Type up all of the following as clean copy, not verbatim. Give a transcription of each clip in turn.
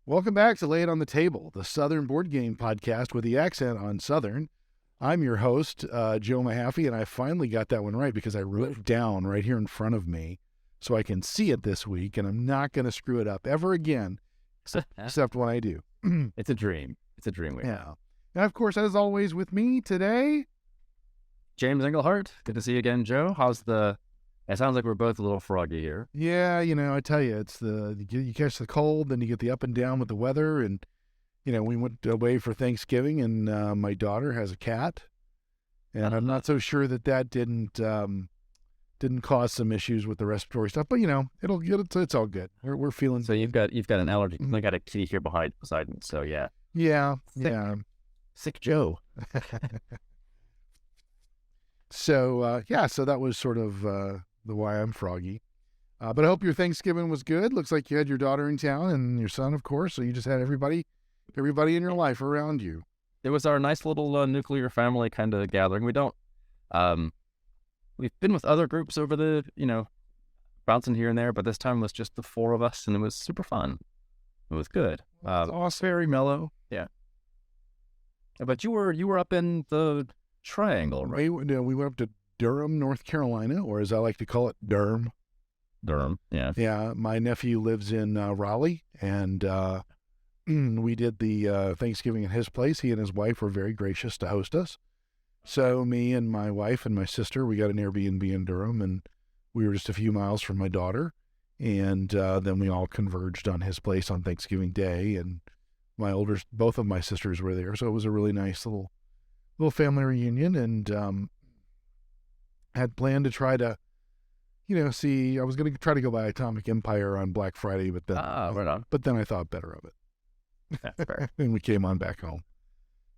Welcome back to Lay It on the Table, the Southern board game podcast with the accent on Southern. I'm your host, Joe Mahaffey, and I finally got that one right because I wrote it down right here in front of me so I can see it this week, and I'm not going to screw it up ever again, except when I do. It's a dream. It's a dream. Yeah. And of course, as always, with me today, James Englehart. Good to see you again, Joe. It sounds like we're both a little froggy here. Yeah, I tell you, it's you catch the cold, then you get the up and down with the weather, and we went away for Thanksgiving, and my daughter has a cat, and I'm not so sure that didn't cause some issues with the respiratory stuff, but it's all good. We're feeling. So you've got an allergy. I got a kitty here beside me. So yeah. Yeah. Sick Joe. So so that was sort of the why I'm froggy. But I hope your Thanksgiving was good. Looks like you had your daughter in town and your son, of course. So you just had everybody in your life around you. It was our nice little nuclear family kind of gathering. We've been with other groups over the, bouncing here and there, but this time was just the four of us, and it was super fun. It was good. Awesome. Very mellow. Yeah. But you were up in the Triangle, right? We went up to Durham, North Carolina, or as I like to call it, Durham. Durham, yeah. Yeah, my nephew lives in Raleigh, and we did the Thanksgiving at his place. He and his wife were very gracious to host us. So me and my wife and my sister, we got an Airbnb in Durham, and we were just a few miles from my daughter. And then we all converged on his place on Thanksgiving Day, and both of my sisters were there. So it was a really nice little family reunion, and had planned to try to, see. I was going to try to go by Atomic Empire on Black Friday, but then, right on. But then I thought better of it. That's fair. And we came on back home.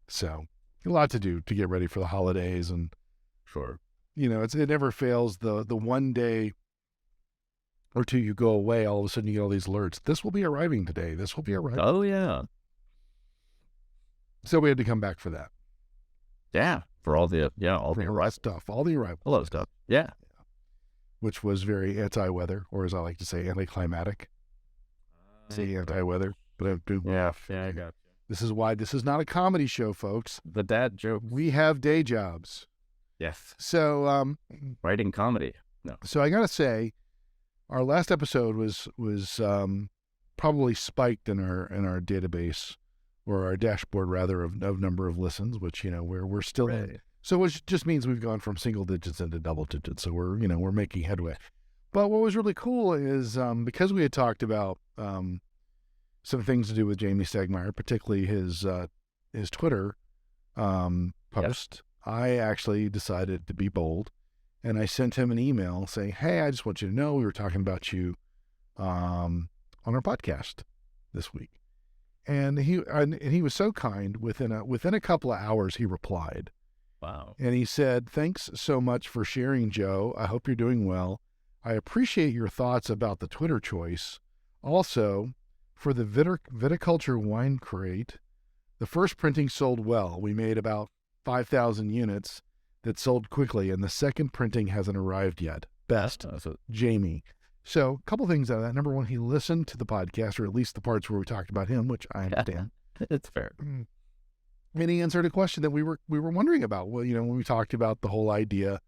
So a lot to do to get ready for the holidays, and sure, it never fails. The one day or two you go away, all of a sudden you get all these alerts. This will be arriving today. This will be arriving. Oh yeah. So we had to come back for that. Yeah, for all the arrival stuff, all the arrival. Hello stuff. Yeah. Which was very anti-weather, or as I like to say, anticlimactic. Say anti-weather, but I do. Yeah, I got you. This is why this is not a comedy show, folks. The dad joke. We have day jobs. Yes. So, writing comedy. No. So I gotta say, our last episode was probably spiked in our database, or our dashboard rather, of number of listens, which we're still in. So which just means we've gone from single digits into double digits. So we're making headway. But what was really cool is because we had talked about some things to do with Jamey Stegmaier, particularly his Twitter post. Yes. I actually decided to be bold, and I sent him an email saying, "Hey, I just want you to know we were talking about you on our podcast this week." And he was so kind. Within a couple of hours, he replied. Wow. And he said, "Thanks so much for sharing, Joe. I hope you're doing well. I appreciate your thoughts about the Twitter choice. Also, for the Viticulture Wine Crate, the first printing sold well. We made about 5,000 units that sold quickly, and the second printing hasn't arrived yet. Best, Jamey." So a couple things out of that. Number one, he listened to the podcast, or at least the parts where we talked about him, which I understand. It's fair. And he answered a question that we were wondering about. Well, when we talked about the whole idea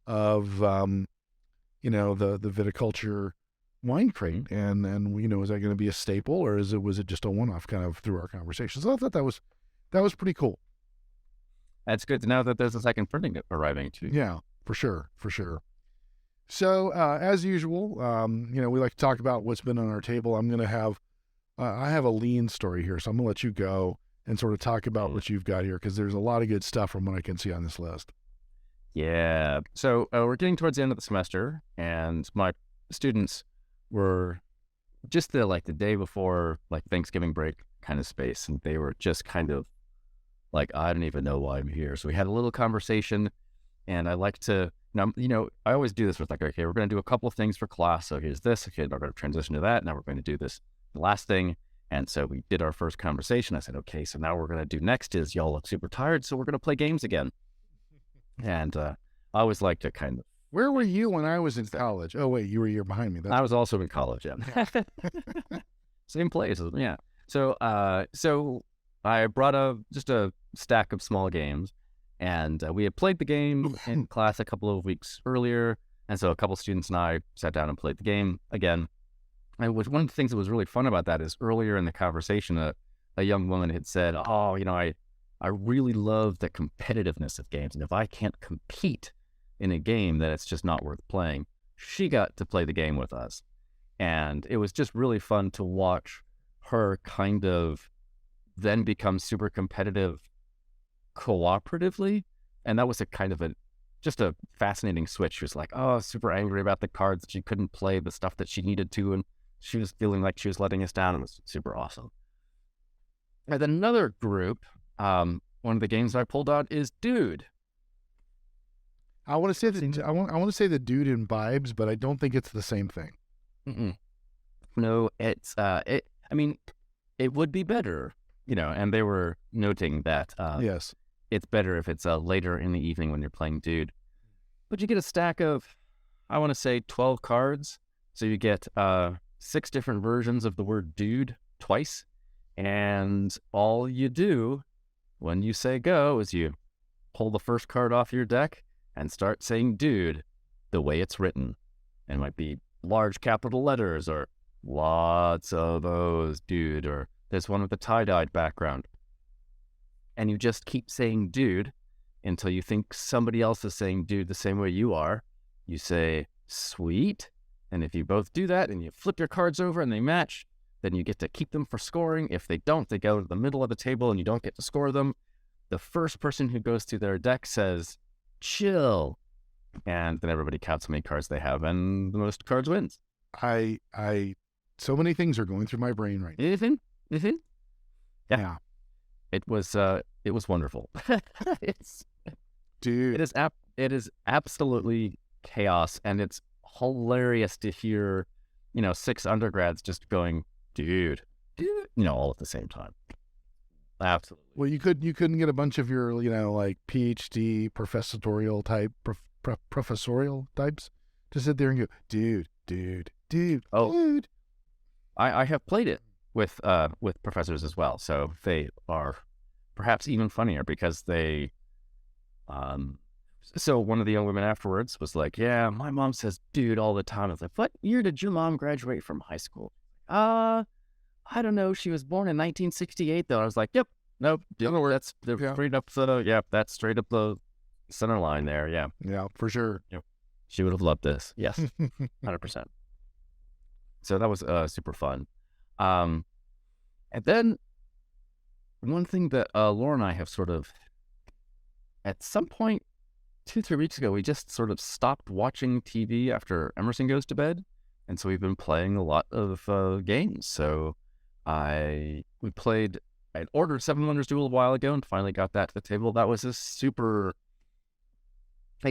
of, the Viticulture Wine Crate, and is that going to be a staple, or was it just a one-off kind of through our conversation? So I thought that was pretty cool. It's good to know that there's a second printing arriving too. Yeah, for sure. So as usual, we like to talk about what's been on our table. I'm going to have, I have a lean story here, so I'm going to let you go and sort of talk about what you've got here, because there's a lot of good stuff from what I can see on this list. Yeah. So we're getting towards the end of the semester, and my students were just the day before Thanksgiving break kind of space, and they were just kind of I don't even know why I'm here. So we had a little conversation, and I like to, I always do this with okay, we're going to do a couple of things for class. So here's this. Okay, now we're going to transition to that. Now we're going to do this last thing. And so we did our first conversation. I said, okay, so now what we're going to do next is y'all look super tired, so we're going to play games again. And I always like to kind of... Where were you when I was in college? Oh, wait, you were a year behind me. I was also in college, yeah. Same place, yeah. So I brought just a stack of small games, and we had played the game in class a couple of weeks earlier, and so a couple students and I sat down and played the game again. And one of the things that was really fun about that is earlier in the conversation, a young woman had said, "Oh, I really love the competitiveness of games, and if I can't compete in a game, then it's just not worth playing." She got to play the game with us, and it was just really fun to watch her kind of then become super competitive cooperatively. And that was just a fascinating switch. She was like, oh, super angry about the cards that she couldn't play the stuff that she needed to, and she was feeling like she was letting us down. It was super awesome. And then another group, one of the games I pulled out is Dude. I want to say that I want to say the Dude imbibes, but I don't think it's the same thing. Mm-mm. No, it's I mean, it would be better, and they were noting that Yes, it's better if it's later in the evening when you're playing Dude. But you get a stack of, I want to say, 12 cards. So you get 6 different versions of the word Dude twice. And all you do when you say go is you pull the first card off your deck and start saying Dude the way it's written. And it might be large capital letters or lots of those, dude, or there's one with a tie-dyed background. And you just keep saying Dude until you think somebody else is saying Dude the same way you are. You say sweet. And if you both do that and you flip your cards over and they match, then you get to keep them for scoring. If they don't, they go to the middle of the table and you don't get to score them. The first person who goes through their deck says, chill. And then everybody counts how many cards they have, and the most cards wins. So many things are going through my brain right now. Anything? Yeah. It was wonderful. Dude. It is absolutely chaos, and it's hilarious to hear, 6 undergrads just going, dude, all at the same time. Absolutely. Well, you couldn't get a bunch of your, like PhD professorial types to sit there and go, dude. Oh, dude. I have played it with professors as well, so they are perhaps even funnier because they, so one of the young women afterwards was like, yeah, my mom says dude all the time. I was like, what year did your mom graduate from high school? I don't know. She was born in 1968 though. I was like, yep, nope, that's straight up that's straight up the center line there. Yeah. Yeah, for sure. Yep. She would have loved this. Yes. 100%. So that was super fun. And then one thing that Laura and I have sort of, at some point 2-3 weeks ago, we just sort of stopped watching TV after Emerson goes to bed. And so we've been playing a lot of games. So I ordered Seven Wonders Duel a while ago and finally got that to the table. That was it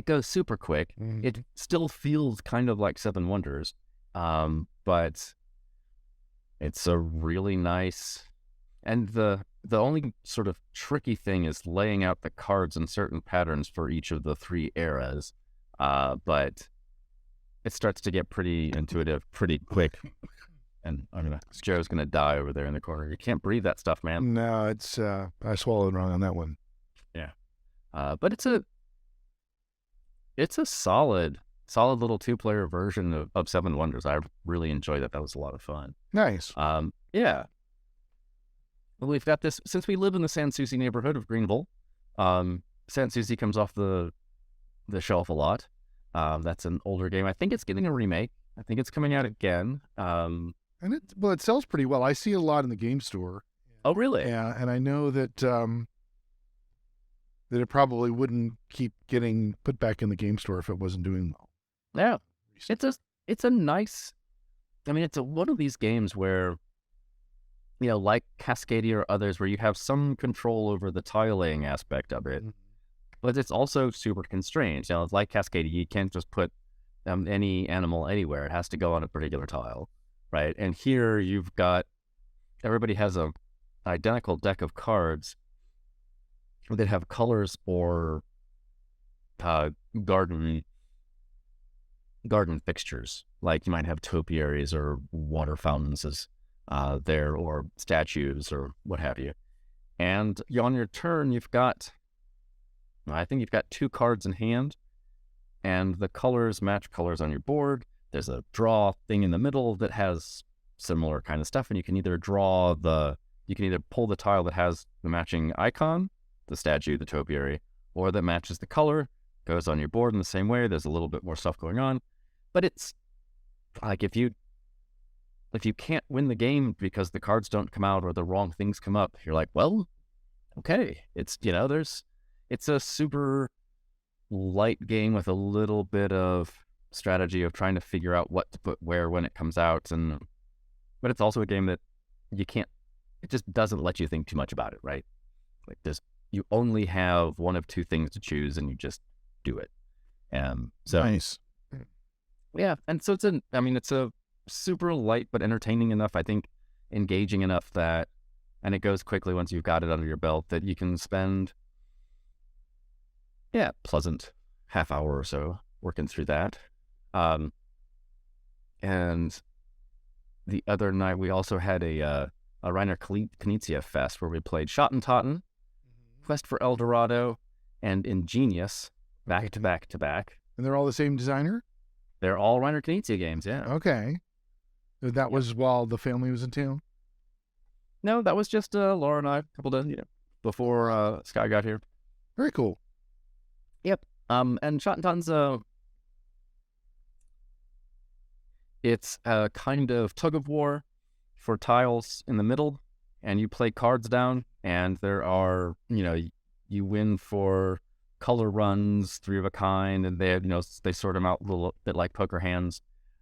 goes super quick. Mm-hmm. It still feels kind of like Seven Wonders. But it's a really nice, and the only sort of tricky thing is laying out the cards in certain patterns for each of the 3 eras. But it starts to get pretty intuitive pretty quick. And Joe's gonna die over there in the corner. You can't breathe that stuff, man. No, it's I swallowed wrong on that one. Yeah. But it's a solid little 2-player version of Seven Wonders. I really enjoyed that. That was a lot of fun. Nice. Yeah. Well, we've got this, since we live in the Sanssouci neighborhood of Greenville, Sanssouci comes off the shelf a lot. That's an older game. I think it's getting a remake. I think it's coming out again. And it sells pretty well. I see it a lot in the game store. Oh, really? Yeah, and I know that that it probably wouldn't keep getting put back in the game store if it wasn't doing well. Yeah, it's a nice. I mean, it's one of these games where, like Cascadia or others, where you have some control over the tiling aspect of it, but it's also super constrained. Like Cascadia, you can't just put any animal anywhere. It has to go on a particular tile, right? And here you've got, everybody has a identical deck of cards that have colors or garden fixtures. Like you might have topiaries or water fountains as there, or statues or what have you. And on your turn, I think you've got 2 cards in hand, and the colors match colors on your board. There's a draw thing in the middle that has similar kind of stuff, and you can either pull the tile that has the matching icon, the statue, the topiary, or that matches the color, goes on your board in the same way. There's a little bit more stuff going on, but it's like if you can't win the game because the cards don't come out or the wrong things come up, you're like, well, okay, it's it's a super light game with a little bit of strategy of trying to figure out what to put where when it comes out, but it's also a game that it just doesn't let you think too much about it, right? Like you only have one of 2 things to choose, and you just do it. So Nice. yeah, and so it's a super light but entertaining enough, I think, engaging enough that, and it goes quickly once you've got it under your belt, that you can spend pleasant half hour or so working through that. And the other night we also had a Reiner Knizia Fest where we played Schotten Totten, Quest for El Dorado, and Ingenious back to back to back. And they're all the same designer? They're all Reiner Knizia games, yeah. Okay. That was while the family was in town? No, that was just Laura and I, a couple days, before Sky got here. Very cool. Yep. And Schotten Totten's it's a kind of tug of war for tiles in the middle, and you play cards down, and there are, you win for color runs, 3 of a kind, and they sort them out a little bit like poker hands.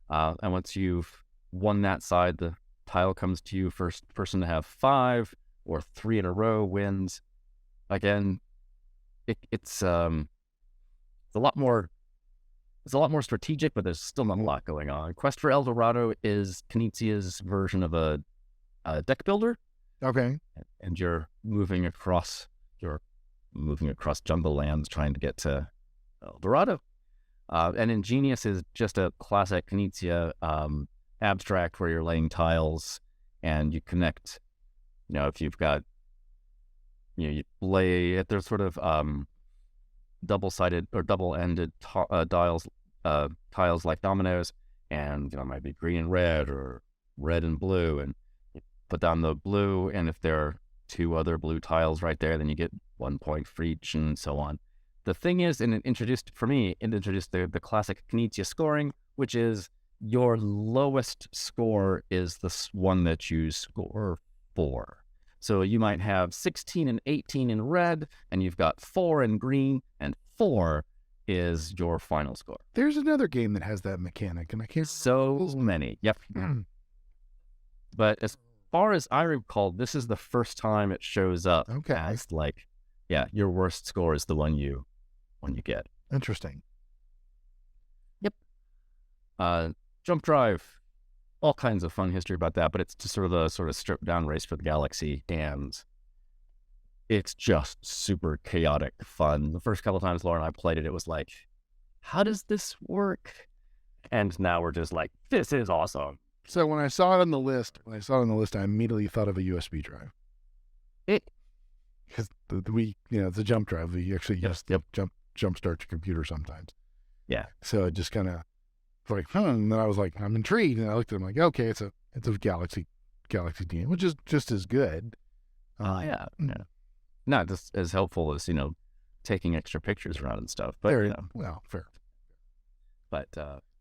And once you've won that side, the tile comes to you. First person to have 5 or 3 in a row wins. Again, it's a lot more strategic, but there's still not a lot going on. Quest for El Dorado is Knizia's version of a deck builder. Okay. And you're moving across jungle lands trying to get to El Dorado. And Ingenious is just a classic Knizia abstract where you're laying tiles and you connect, if you've got, you lay at there's sort of double-sided or double-ended tiles like dominoes, and it might be green and red or red and blue, and you put down the blue, and if there are 2 other blue tiles right there, then you get 1 point for each, and so on. The thing is, and it introduced the classic Knizia scoring, which is your lowest score is the one that you score for. So you might have 16 and 18 in red, and you've got 4 in green, and 4 is your final score. There's another game that has that mechanic, and I can't... So many, yep. But as far as I recall, this is the first time it shows up as your worst score is the one you get. Interesting. Yep. Jump Drive. All kinds of fun history about that, but it's just sort of stripped down race for the galaxy, and it's just super chaotic fun. The first couple of times Laura and I played it, it was like, how does this work? And now we're just like, this is awesome. So when I saw it on the list, I immediately thought of a USB drive. Because it's a jump drive. We actually jump start your computer sometimes. Yeah. So it just kind of like, and then I was like, I'm intrigued, and I looked at it, I'm like, okay, it's a Galaxy game, which is just as good. Yeah. Not just as helpful as taking extra pictures around and stuff, but fair. But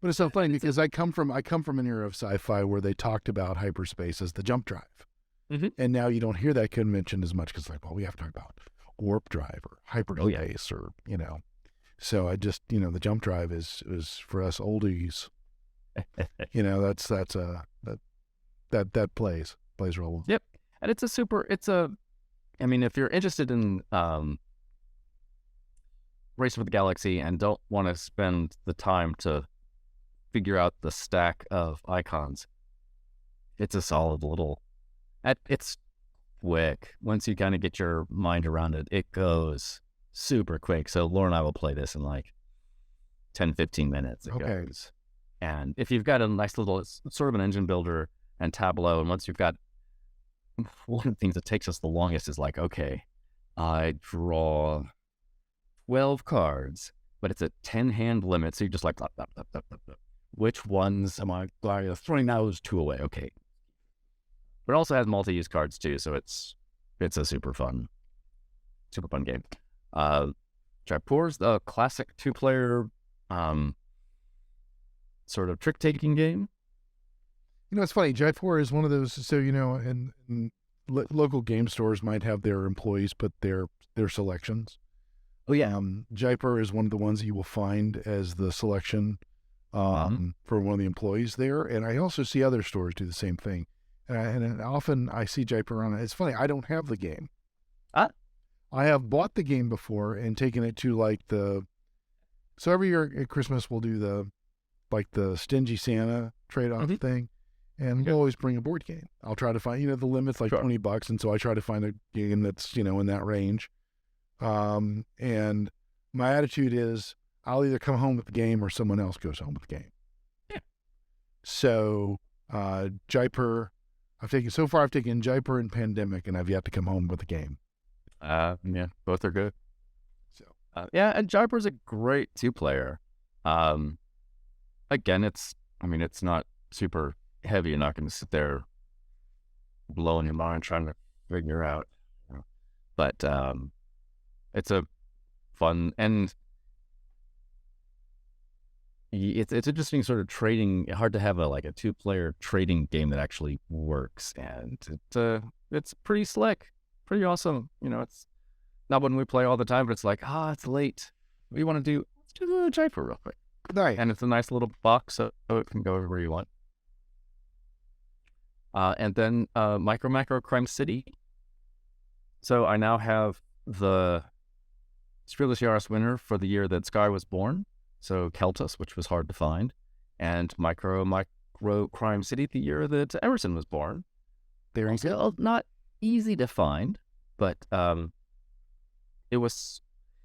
it's so funny because I come from an era of sci-fi where they talked about hyperspace as the jump drive, and now you don't hear that convention as much because we have to talk about warp drive or hyperspace or So I just, the jump drive is for us oldies. That plays real well. Yep. And if you're interested in Race for the Galaxy and don't want to spend the time to figure out the stack of icons, it's a solid it's quick. Once you kind of get your mind around it, it goes super quick. So Laura and I will play this in 10, 15 minutes. It goes. And if you've got a nice little, it's sort of an engine builder, and Tableau. And once you've got, one of the things that takes us the longest is like, okay, I draw 12 cards, but it's a 10-hand limit. So you're just like, blah, blah, blah, blah, blah, blah. Which ones am I throwing those 2 away? Okay. But it also has multi-use cards too, so it's a super fun game. Jaipur's the classic 2-player sort of trick-taking game. It's funny. Jaipur is one of those. So and local game stores might have their employees put their selections. Oh yeah. Jaipur is one of the ones that you will find as the selection for one of the employees there. And I also see other stores do the same thing. And often I see Jaipur on it. It's funny. I don't have the game. I have bought the game before and taken it to so every year at Christmas we'll do the Stingy Santa trade-off thing. And we'll always bring a board game. I'll try to find, the limit's like $20. And so I try to find a game that's, in that range. And my attitude is I'll either come home with the game or someone else goes home with the game. Yeah. So, Jaipur, I've taken Jaipur and Pandemic, and I've yet to come home with the game. Yeah, both are good. So, and Jaipur's a great 2-player. Again, it's not super heavy. You're not going to sit there blowing your mind trying to figure out. But it's a fun, and it's interesting sort of trading. Hard to have a 2-player trading game that actually works, and it's pretty slick, pretty awesome. It's not one we play all the time, but it's like, it's late. What do you want to do? Let's do Jaipur real quick. Nice. And it's a nice little box, so it can go everywhere you want. And then MicroMacro Crime City. So I now have the Spiritless Yaris winner for the year that Sky was born. So Keltus, which was hard to find, and MicroMacro Crime City the year that Emerson was born. They're still not easy to find, but it was,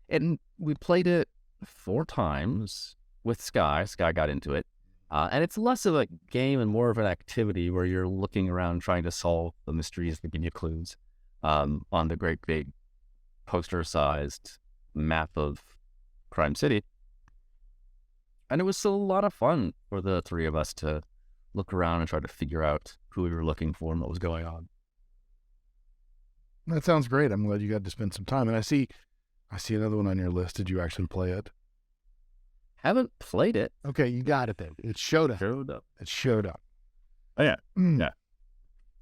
and we played it 4 times with Sky. Sky got into it. And it's less of a game and more of an activity where you're looking around trying to solve the mysteries that give you clues on the great big poster-sized map of Crime City. And it was still a lot of fun for the 3 of us to look around and try to figure out who we were looking for and what was going on. That sounds great. I'm glad you got to spend some time. And I see another one on your list. Did you actually play it? Haven't played it. Okay, you got it then. It showed up. It showed up. Oh yeah. Yeah.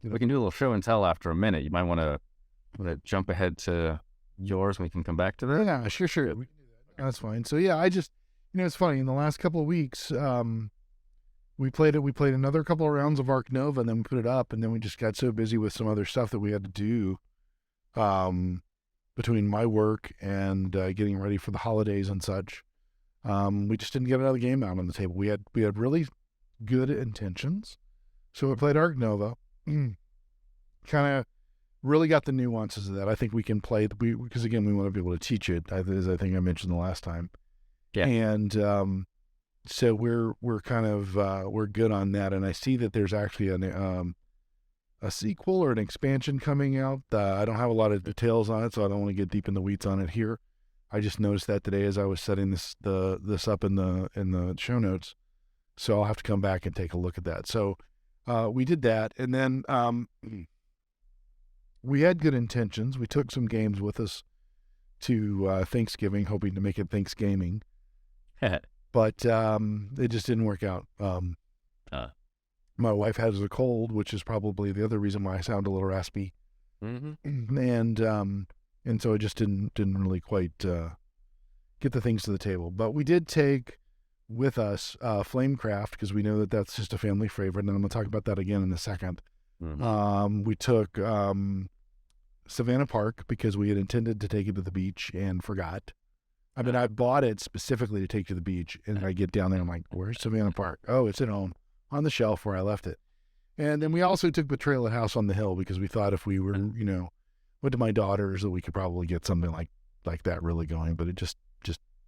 We can do a little show and tell after a minute. You might want to jump ahead to yours and we can come back to that. Yeah, sure. We can do that. That's fine. So yeah, I just, it's funny. In the last couple of weeks, we played it. We played another couple of rounds of Ark Nova, and then we put it up, and then we just got so busy with some other stuff that we had to do between my work and getting ready for the holidays and such. We just didn't get another game out on the table. We had really good intentions. So we played Ark Nova. Kind of really got the nuances of that. I think we can play, because again, we want to be able to teach it, as I think I mentioned the last time. Yeah. And so we're kind of, we're good on that. And I see that there's actually a sequel or an expansion coming out. I don't have a lot of details on it, so I don't want to get deep in the weeds on it here. I just noticed that today as I was setting this up in the show notes. So I'll have to come back and take a look at that. So we did that, and then we had good intentions. We took some games with us to Thanksgiving, hoping to make it Thanksgaming. But it just didn't work out. My wife has a cold, which is probably the other reason why I sound a little raspy. Mm-hmm. And so it just didn't really quite get the things to the table. But we did take with us Flamecraft, because we know that that's just a family favorite, and I'm going to talk about that again in a second. Mm-hmm. We took Savannah Park because we had intended to take it to the beach and forgot. I mean, I bought it specifically to take to the beach, and I get down there, I'm like, where's Savannah Park? Oh, it's at home on the shelf where I left it. And then we also took Betrayal at House on the Hill because we thought if we were, went to my daughters that we could probably get something like that really going, but it just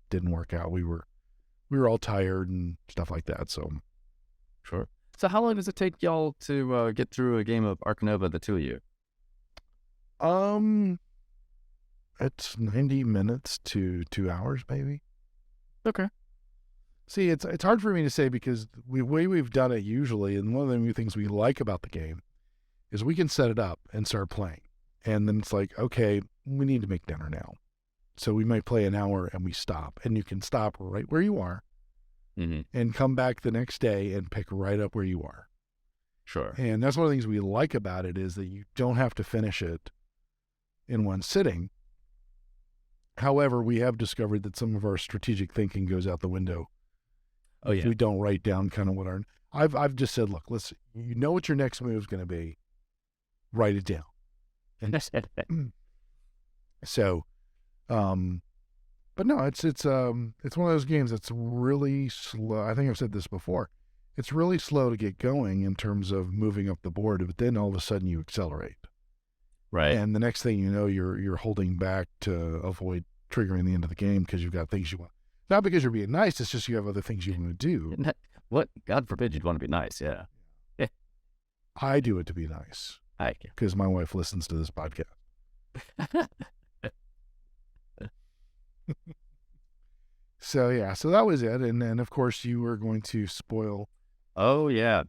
didn't work out. We were all tired and stuff like that. So sure. So how long does it take y'all to get through a game of Ark Nova, the two of you? It's 90 minutes to 2 hours, maybe. Okay. See, it's hard for me to say because the way we've done it usually, and one of the new things we like about the game is we can set it up and start playing. And then it's like, okay, we need to make dinner now. So we might play an hour and we stop. And you can stop right where you are and come back the next day and pick right up where you are. Sure. And that's one of the things we like about it is that you don't have to finish it in one sitting. However, we have discovered that some of our strategic thinking goes out the window. Oh, yeah. We don't write down kind of what our... I've just said, look, you know what your next move is going to be. Write it down. And so, but no, it's one of those games that's really slow. I think I've said this before. It's really slow to get going in terms of moving up the board, but then all of a sudden you accelerate. Right. And the next thing you know, you're holding back to avoid triggering the end of the game because you've got things you want. Not because you're being nice, it's just you have other things you want to do. What? God forbid you'd want to be nice, yeah. I do it to be nice. Because my wife listens to this podcast. So that was it. And then, of course, you were going to spoil. Oh, yeah.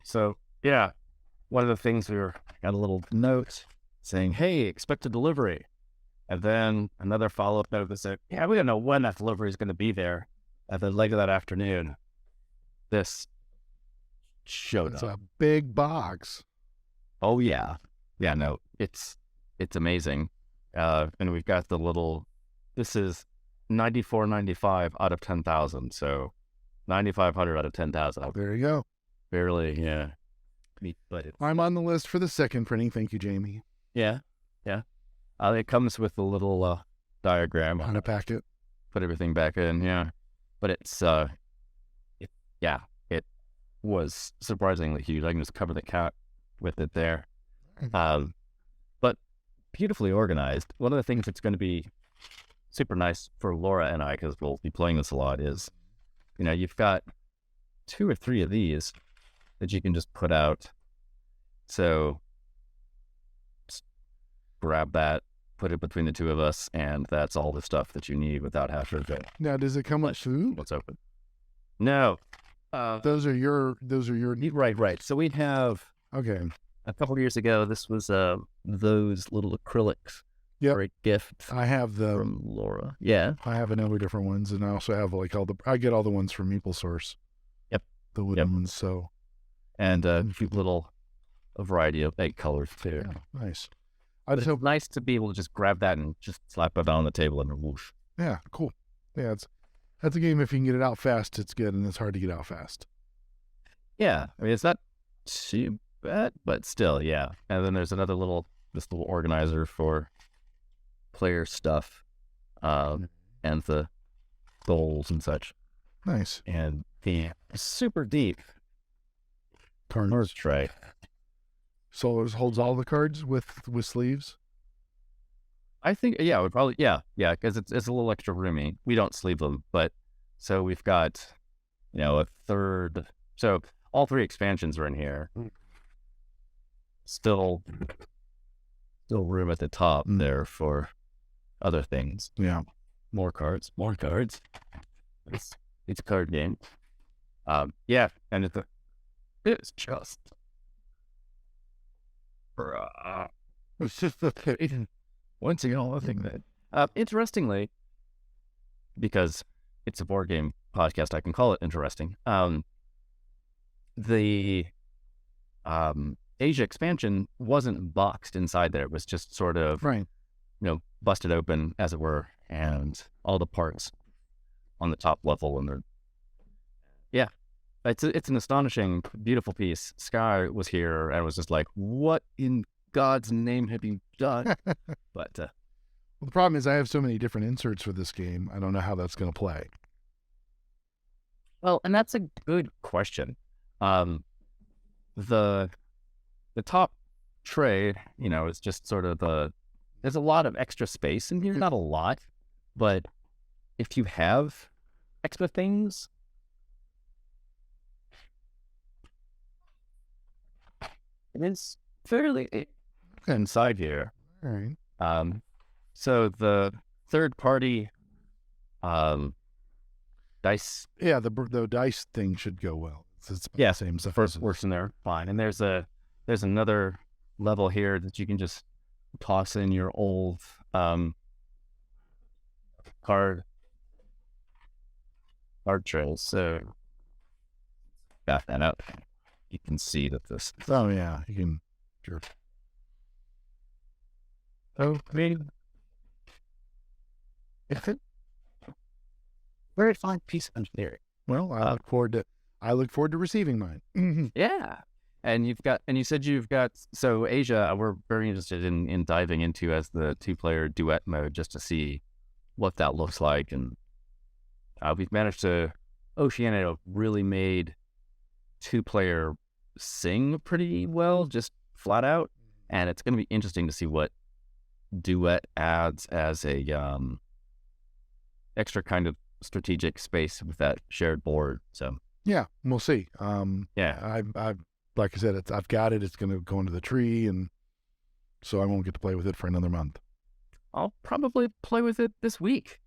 So, yeah, one of the things got a little note saying, hey, expect a delivery. And then another follow-up note that said, yeah, we don't know when that delivery is going to be there. And then later that afternoon, this showed It's up. a big box. Oh, yeah. Yeah, no, it's amazing. And we've got the little, this is 94.95 out of 10,000. So 9,500 out of 10,000. There you go. Barely, yeah. But I'm on the list for the second printing. Thank you, Jamey. Yeah. It comes with a little diagram On a packet. Put everything back in, yeah. But it was surprisingly huge. I can just cover the cat with it there. But beautifully organized. One of the things that's going to be super nice for Laura and I, because we'll be playing this a lot, is, you've got 2 or 3 of these that you can just put out. So grab that, put it between the two of us, and that's all the stuff that you need without having to. Now, does it come with food? What's open? No. Those are your. Right. So we have. Okay. A couple of years ago, this was those little acrylics. Yep. For a gift. I have from Laura. Yeah. I have a number of different ones, and I also have I get all the ones from Maple Source. Yep. The wooden ones. So. And a variety of egg colors too. Yeah, nice. It's nice to be able to just grab that and just slap it on the table and whoosh. Yeah, cool. Yeah, that's a game. If you can get it out fast, it's good, and it's hard to get out fast. Yeah, I mean it's not too bad, but still, yeah. And then there's this little organizer for player stuff, and the goals and such. Nice. And the super deep cards tray. So it holds all the cards with sleeves? I think, yeah, it would probably, yeah, because it's a little extra roomy. We don't sleeve them, but so we've got, a third. So all 3 expansions are in here. Still room at the top there for other things. Yeah. More cards. It's a card game. Yeah, and it's just. Once again, I think that interestingly, because it's a board game podcast, I can call it interesting. The Asia expansion wasn't boxed inside there; it was just sort of busted open, as it were, and all the parts on the top level, and it's an astonishing, beautiful piece. Sky was here and was just like, what in God's name have you done? But well, the problem is I have so many different inserts for this game. I don't know how that's going to play. Well, and that's a good question. The top tray, is just sort of there's a lot of extra space in here. Not a lot, but if you have extra things, It's fairly inside here. All right. So the third party dice. Yeah, the dice thing should go well. It's Yeah, the same stuff. first works in there, fine. And there's another level here that you can just toss in your old card trays. So got that up. You can see that this. Oh yeah, you can. Sure. Oh, I mean, very fine piece of engineering. Well, I look forward to receiving mine. Yeah. And you said you've got, so Asia, we're very interested in diving into as the 2-player duet mode just to see what that looks like. And we've managed to, Oceania really made 2-player sing pretty well, just flat out. And it's going to be interesting to see what duet adds as a extra kind of strategic space with that shared board. So yeah, we'll see. Yeah. I've like I said, I've got it. It's going to go into the tree, and so I won't get to play with it for another month. I'll probably play with it this week,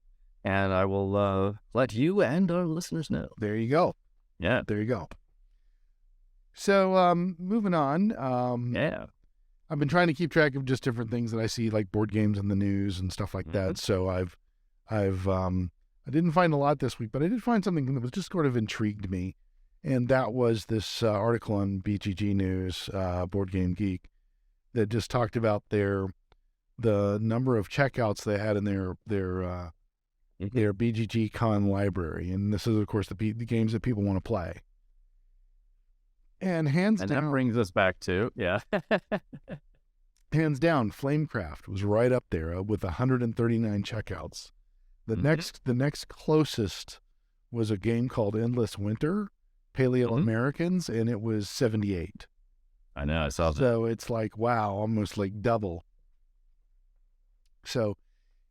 and I will let you and our listeners know. There you go. Yeah. There you go. So moving on. Yeah. I've been trying to keep track of just different things that I see, like board games in the news and stuff like that. So I didn't find a lot this week, but I did find something that was just sort of intrigued me. And that was this article on BGG News, Board Game Geek, that just talked about the number of checkouts they had in their BGG Con library. And this is, of course, the games that people want to play. And that brings us back to, yeah. hands down, Flamecraft was right up there with 139 checkouts. The next closest was a game called Endless Winter, Paleo Americans, and it was 78. I know, I saw that. So it's like, wow, almost like double. So,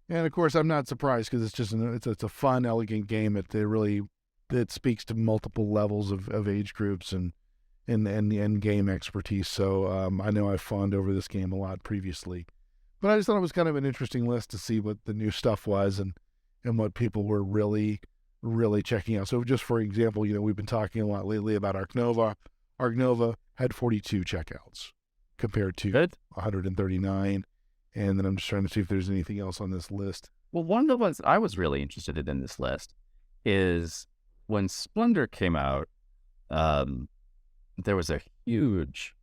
and of course, I'm not surprised because it's just it's a fun, elegant game. It speaks to multiple levels of age groups and game expertise. So I know I've fawned over this game a lot previously, but I just thought it was kind of an interesting list to see what the new stuff was and what people were really checking out. So just for example, we've been talking a lot lately about Ark Nova. Ark Nova had 42 checkouts compared to 139. And then I'm just trying to see if there's anything else on this list. Well, one of the ones I was really interested in this list is when Splendor came out, there was a huge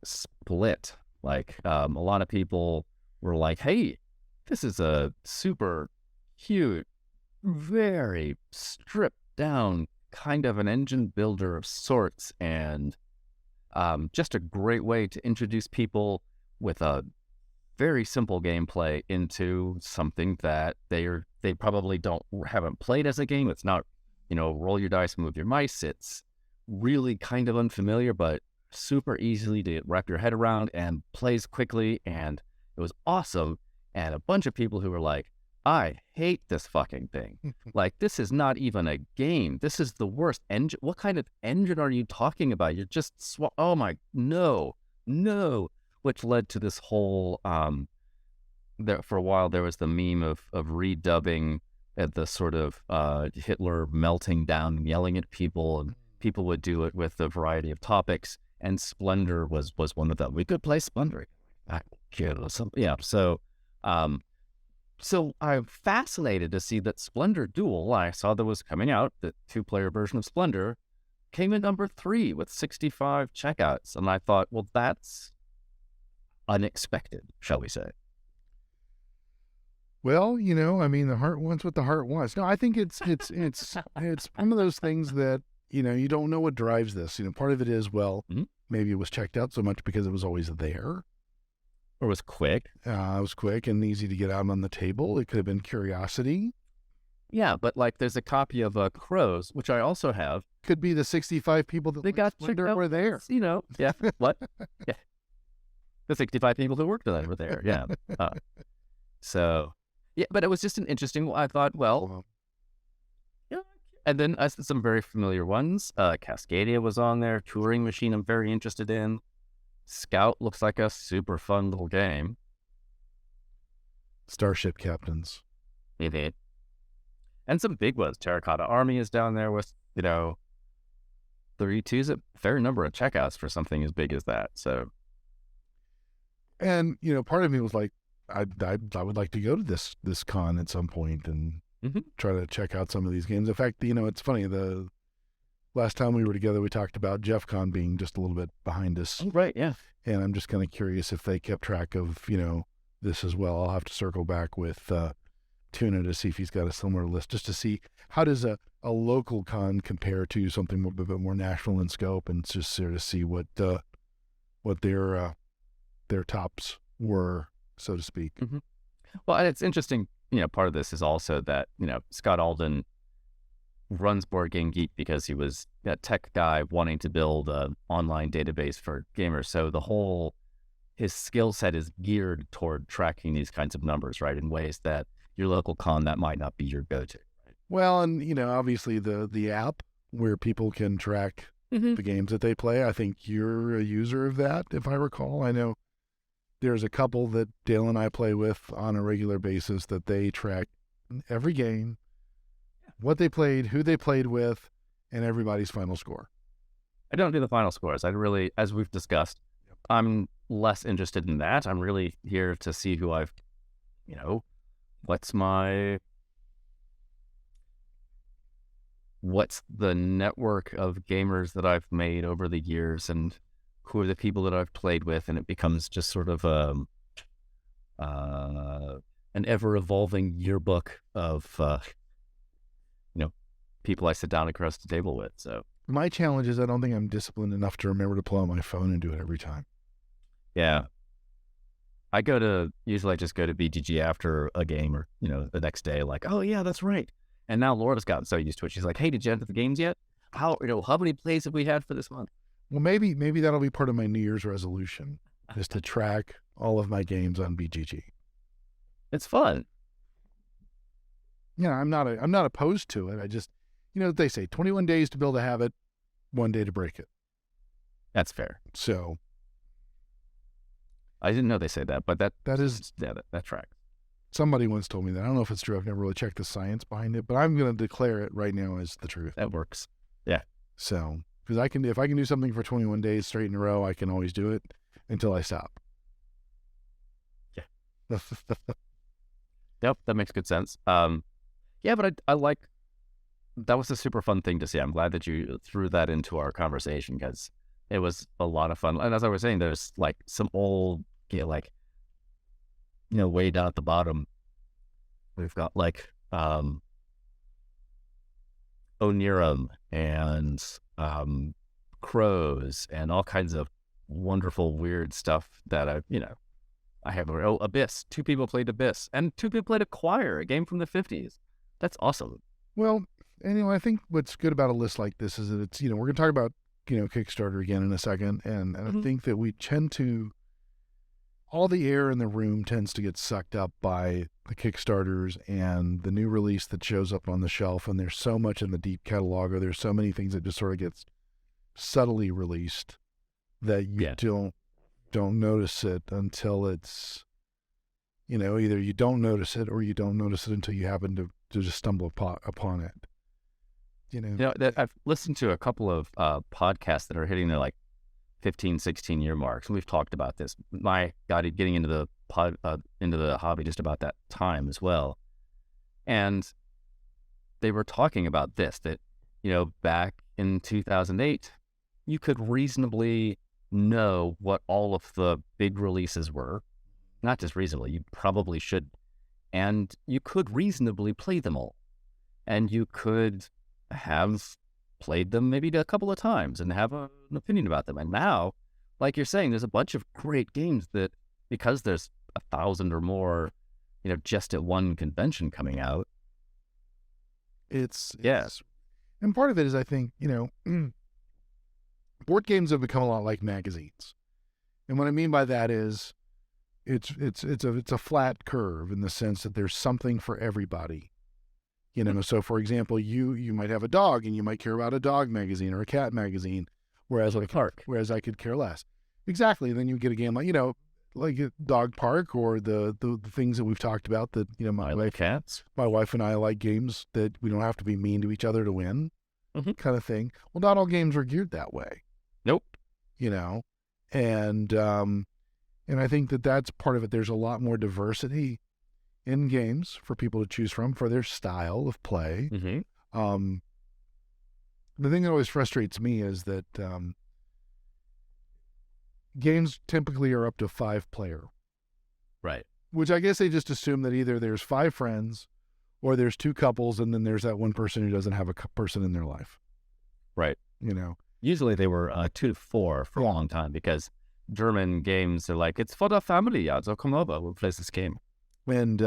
split. Like a lot of people were like, hey, this is a super cute, very stripped down kind of an engine builder of sorts, and just a great way to introduce people with a very simple gameplay into something that they probably haven't played as a game. It's not, roll your dice, move your mice. It's really kind of unfamiliar, but super easily to wrap your head around and plays quickly. And it was awesome. And a bunch of people who were like, I hate this fucking thing. Like, this is not even a game. This is the worst engine. What kind of engine are you talking about? You're just, oh my, no. Which led to this whole, for a while there was the meme of redubbing at the sort of Hitler melting down and yelling at people, and people would do it with a variety of topics, and Splendor was one of them. We could play Splendor. Yeah, so I'm fascinated to see that Splendor Duel, I saw that was coming out, the 2-player version of Splendor, came in number 3 with 65 checkouts. And I thought, well, that's unexpected, shall we say. Well, the heart wants what the heart wants. No, I think it's one of those things that, you don't know what drives this. Part of it is, well, maybe it was checked out so much because it was always there. Or was quick. It was quick and easy to get out on the table. It could have been curiosity. Yeah, but like there's a copy of Crows, which I also have. Could be the 65 people that they got Splendor were there. Yeah. What? Yeah. The 65 people who worked on it were there. Yeah. So, yeah, but it was just an interesting. I thought, well, yeah. And then some very familiar ones. Cascadia was on there. Turing Machine, I'm very interested in. Scout looks like a super fun little game. Starship Captains. Maybe. And some big ones. Terracotta Army is down there with, 32 is a fair number of checkouts for something as big as that. So, and part of me was like, I would like to go to this con at some point and try to check out some of these games. In fact, it's funny, the last time we were together, we talked about Jeff Con being just a little bit behind us. Oh, right, yeah. And I'm just kind of curious if they kept track of, this as well. I'll have to circle back with Tuna to see if he's got a similar list, just to see how does a local con compare to something a bit more national in scope, and just sort of see what their tops were, so to speak. Mm-hmm. Well, and it's interesting, part of this is also that, Scott Alden runs Board Game Geek because he was that tech guy wanting to build an online database for gamers. So his skill set is geared toward tracking these kinds of numbers, right, in ways that your local con, that might not be your go-to. Right? Well, and, obviously the app where people can track the games that they play, I think you're a user of that, if I recall. I know there's a couple that Dale and I play with on a regular basis that they track every game, what they played, who they played with, and everybody's final score. I don't do the final scores. I really, as we've discussed, I'm less interested in that. I'm really here to see who I've, what's the network of gamers that I've made over the years, and who are the people that I've played with, and it becomes just sort of an ever-evolving yearbook of people I sit down across the table with. So my challenge is I don't think I'm disciplined enough to remember to pull out my phone and do it every time. Yeah. Usually I just go to BGG after a game, or, the next day, like, oh yeah, that's right. And now Laura's gotten so used to it. She's like, hey, did you enter the games yet? How many plays have we had for this month? Well, maybe that'll be part of my New Year's resolution, is to track all of my games on BGG. It's fun. I'm not opposed to it. I just, they say 21 days to build a habit, 1 day to break it. That's fair. So I didn't know they say that, but that tracks. Somebody once told me that. I don't know if it's true. I've never really checked the science behind it, but I'm going to declare it right now as the truth. That works. Yeah. So, because if I can do something for 21 days straight in a row, I can always do it until I stop. Yeah. Yep, that makes good sense. Yeah, but I like, that was a super fun thing to see. I'm glad that you threw that into our conversation, because it was a lot of fun. And as I was saying, there's like some old, way down at the bottom, we've got like Onirum and crows and all kinds of wonderful, weird stuff that I have. Abyss. 2 people played Abyss, and 2 people played Acquire, a game from the 50s. That's awesome. Well, and I think what's good about a list like this is that it's, we're going to talk about, Kickstarter again in a second. And I think that we tend to, all the air in the room tends to get sucked up by the Kickstarters and the new release that shows up on the shelf. And there's so much in the deep catalog, or there's so many things that just sort of gets subtly released that you don't notice it until it's, either you don't notice it or you don't notice it until you happen to just stumble upon it. That I've listened to a couple of podcasts that are hitting their like 15, 16-year marks, and we've talked about this. My God, getting into the hobby just about that time as well, and they were talking about this, that back in 2008, you could reasonably know what all of the big releases were. Not just reasonably, you probably should, and you could reasonably play them all, and you could have played them maybe a couple of times and have an opinion about them. And now, like you're saying, there's a bunch of great games that, because there's 1,000 or more, just at one convention coming out. It's and part of it is, I think, board games have become a lot like magazines. And what I mean by that is it's a flat curve, in the sense that there's something for everybody. So for example, you might have a dog and you might care about a dog magazine or a cat magazine, whereas I could care less. Exactly. And then you get a game like a Dog Park or the things that we've talked about that, I like cats. my wife and I like games that we don't have to be mean to each other to win kind of thing. Well, not all games are geared that way, Nope. and I think that that's part of it. There's a lot more diversity in games for people to choose from for their style of play. Mm-hmm. The thing that always frustrates me is that games typically are up to 5-player, Right. which I guess they just assume that either there's 5 friends or there's 2 couples and then there's that one person who doesn't have a person in their life. Right. Usually they were 2 to 4 for a long time because German games are like, it's for the family, yeah, so come over, we'll play this game. And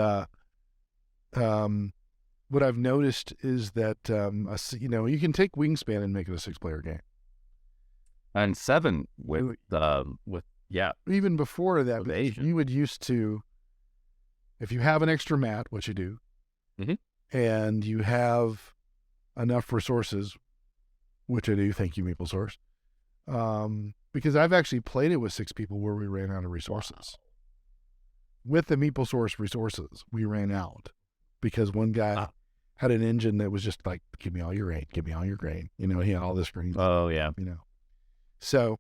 what I've noticed is that, you can take Wingspan and make it a 6-player game. And 7 with Even before that, With Asian. you would used to, if you have an extra mat, which you do, and you have enough resources, which I do, thank you, MapleSource, because I've actually played it with 6 people where we ran out of resources. With the MapleSource resources, we ran out because one guy had an engine that was just like, give me all your grain, give me all your grain. He had all this grain. Oh, yeah. So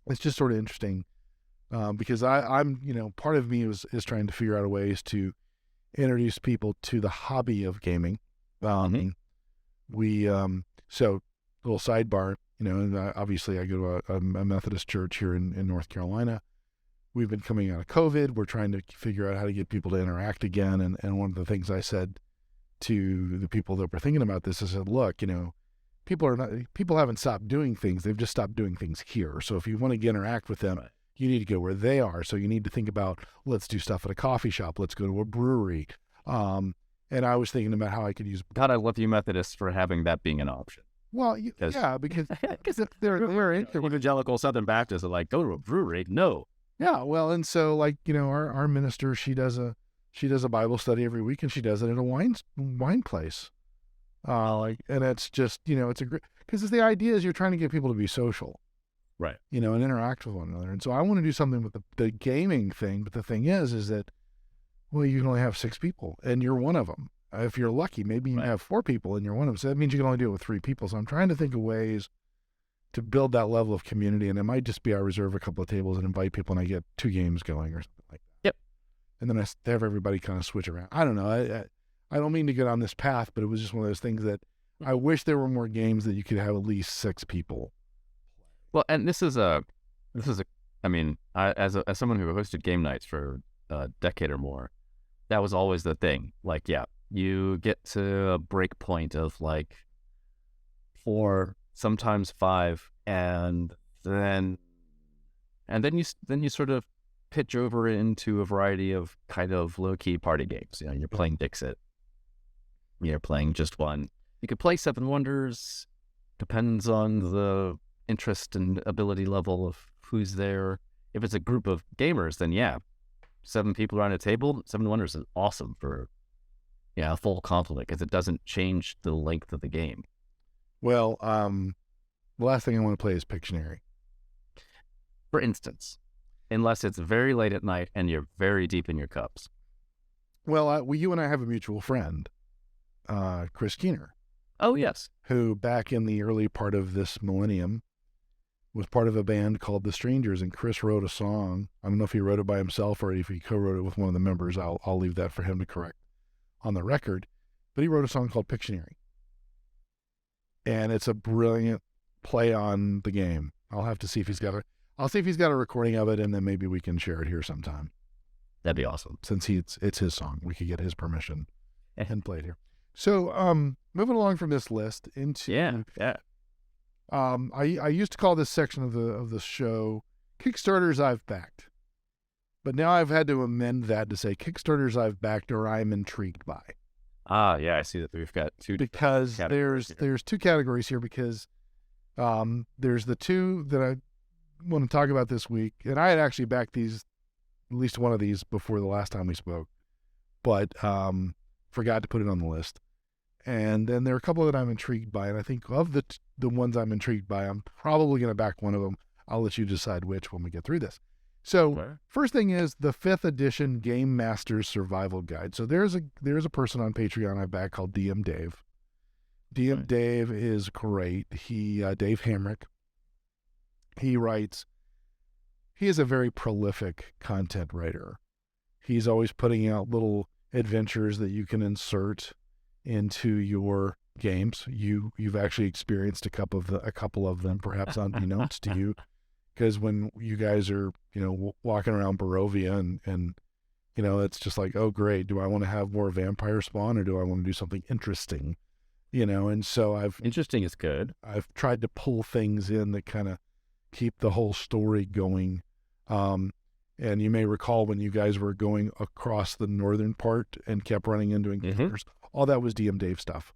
it's just sort of interesting because I'm, part of me is trying to figure out ways to introduce people to the hobby of gaming. We, so little sidebar, and obviously I go to a Methodist church here in North Carolina. We've been coming out of COVID. We're trying to figure out how to get people to interact again. And one of the things I said to the people that were thinking about this is, look, people haven't stopped doing things. They've just stopped doing things here. So if you want to interact with them, you need to go where they are. So you need to think about, let's do stuff at a coffee shop. Let's go to a brewery. And I was thinking about how I could use. God, I love you Methodists for having that being an option. Well, yeah, because they're evangelical Southern Baptists are like, go to a brewery. No. Yeah, well, and so our minister, she does a Bible study every week, and she does it at a wine place. And it's just it's a great, because the idea is you're trying to get people to be social, right? And interact with one another. And so I want to do something with the gaming thing, but the thing is that, well, you can only have 6 people, and you're one of them. If you're lucky, maybe you have 4 people, and you're one of them. So that means you can only do it with 3 people. So I'm trying to think of ways to build that level of community, and it might just be I reserve a couple of tables and invite people, and I get 2 games going or something like that. Yep. And then I have everybody kind of switch around. I don't know. I don't mean to get on this path, but it was just one of those things that I wish there were more games that you could have at least 6 people. Well, and this is I mean, as someone who hosted game nights for a decade or more, that was always the thing. Like, yeah, you get to a break point of like 4, sometimes 5, and then you sort of pitch over into a variety of kind of low-key party games. You're playing Dixit. You're playing just one. You could play 7 Wonders. Depends on the interest and ability level of who's there. If it's a group of gamers, then 7 people around a table, 7 Wonders is awesome for a full complement because it doesn't change the length of the game. Well, the last thing I want to play is Pictionary. For instance, unless it's very late at night and you're very deep in your cups. Well, you and I have a mutual friend, Chris Keener. Oh, yes. Who back in the early part of this millennium was part of a band called The Strangers, and Chris wrote a song. I don't know if he wrote it by himself or if he co-wrote it with one of the members. I'll leave that for him to correct on the record. But he wrote a song called Pictionary. And it's a brilliant play on the game. I'll see if he's got a recording of it, and then maybe we can share it here sometime. That'd be awesome. Since it's his song, we could get his permission and play it here. So, moving along from this list into I used to call this section of the show Kickstarters I've Backed, but now I've had to amend that to say Kickstarters I've backed or I'm intrigued by. I see that we've got 2 because there's 2 categories here because there's the 2 that I want to talk about this week, and I had actually backed at least one of these before the last time we spoke, but forgot to put it on the list. And then there are a couple that I'm intrigued by, and I think of the ones I'm intrigued by, I'm probably going to back one of them. I'll let you decide which when we get through this. So Okay. first thing is the 5th edition Game Master's Survival Guide. So there's a person on Patreon I back called DM Dave. DM Right. Dave is great. Dave Hamrick. He is a very prolific content writer. He's always putting out little adventures that you can insert into your games. You've actually experienced a couple of them, perhaps unbeknownst to you, because when you guys are walking around Barovia and it's just like, oh great, do I want to have more vampire spawn or do I want to do something interesting? And so Interesting is good. I've tried to pull things in that kind of keep the whole story going. And you may recall when you guys were going across the northern part and kept running into encounters, all that was DM Dave stuff.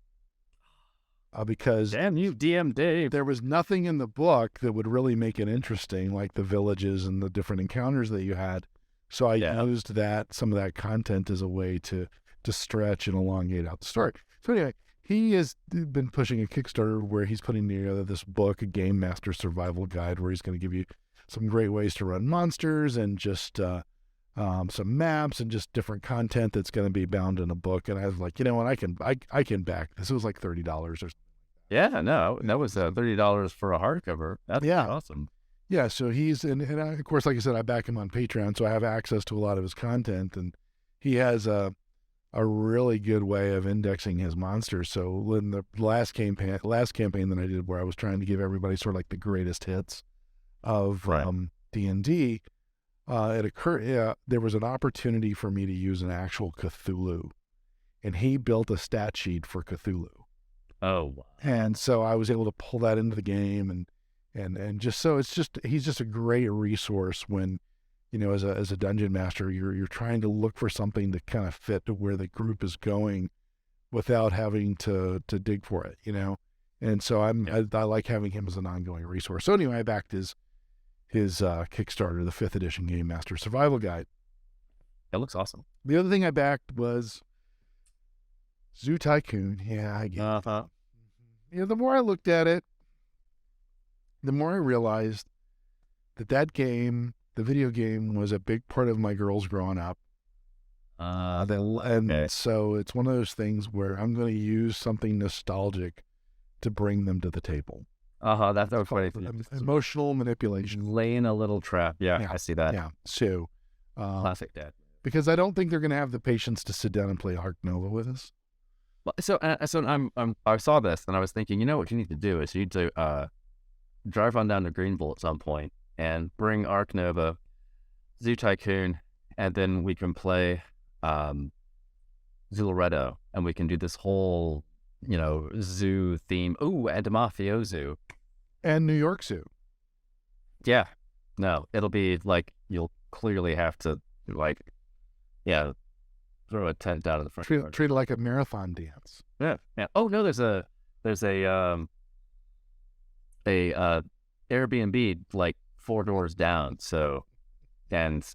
Because damn you, DM Dave. There was nothing in the book that would really make it interesting, like the villages and the different encounters that you had. So I used some of that content as a way to stretch and elongate out the story. So anyway, he has been pushing a Kickstarter where he's putting together this book, a Game Master Survival Guide, where he's going to give you some great ways to run monsters and just some maps and just different content that's going to be bound in a book. And I was like, you know what, I can back this. It was like $30 or something. Yeah, no, that was $30 for a hardcover. That's awesome. Yeah, so he's and of course, like I said, I back him on Patreon, so I have access to a lot of his content, and he has a really good way of indexing his monsters. So in the last campaign that I did, where I was trying to give everybody sort of like the greatest hits of D&D, there was an opportunity for me to use an actual Cthulhu, and he built a stat sheet for Cthulhu. Oh, wow. And so I was able to pull that into the game, and just so he's just a great resource when, as a dungeon master, you're trying to look for something to kind of fit to where the group is going without having to dig for it, And so I like having him as an ongoing resource. So anyway, I backed his Kickstarter, the 5th edition Game Master Survival Guide. That looks awesome. The other thing I backed was Zoo Tycoon. Yeah, I get it. The more I looked at it, the more I realized that game, the video game, was a big part of my girls growing up. So it's one of those things where I'm going to use something nostalgic to bring them to the table. That's funny. Emotional manipulation. Laying a little trap. Yeah, I see that. Yeah. So, classic dad. Because I don't think they're going to have the patience to sit down and play Ark Nova with us. So I saw this and I was thinking, what you need to do is you need to drive on down to Greenville at some point and bring Ark Nova, Zoo Tycoon, and then we can play Dorado, and we can do this whole zoo theme. Ooh, and Mafioso. And New York Zoo. Yeah. No, it'll be like you'll clearly have to throw a tent out of the front. Treat it like a marathon dance. Yeah. Oh no, there's a Airbnb like 4 doors down. So, and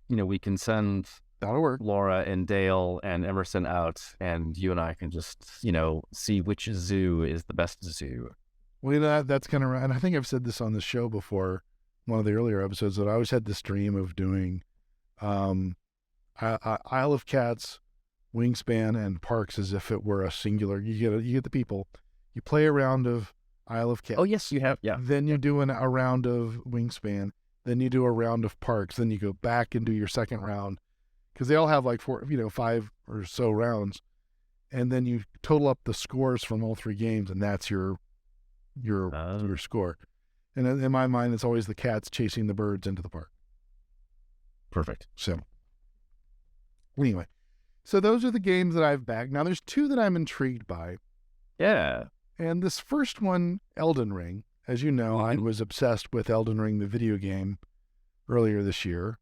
we can send that'll work. Laura and Dale and Emerson out, and you and I can just see which zoo is the best zoo. Well, that's kind of right. And I think I've said this on the show before, one of the earlier episodes, that I always had this dream of doing Isle of Cats, Wingspan, and Parks as if it were a singular. You get the people. You play a round of Isle of Cats. Oh yes, you have. Yeah. Then you do a round of Wingspan. Then you do a round of Parks. Then you go back and do your second round, because they all have like 5 or so rounds, and then you total up the scores from all 3 games, and that's your score. And in my mind, it's always the cats chasing the birds into the park. Perfect. So anyway, so those are the games that I've backed. Now there's 2 that I'm intrigued by. Yeah. And this first one, Elden RIng, as you know, I was obsessed with Elden RIng, the video game, earlier this year.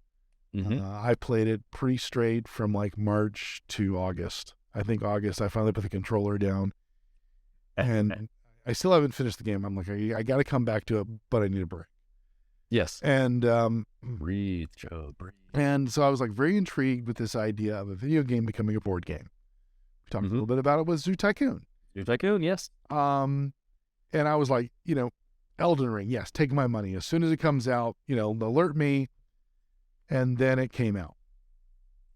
I played it pretty straight from like March to August. I think August, I finally put the controller down. And I still haven't finished the game. I'm like, I got to come back to it, but I need a break. Yes. And breathe, Joe, breathe. And so I was like very intrigued with this idea of a video game becoming a board game. We talked a little bit about it with Zoo Tycoon. Zoo Tycoon, yes. And I was like, Elden Ring, yes, take my money. As soon as it comes out, alert me. And then it came out.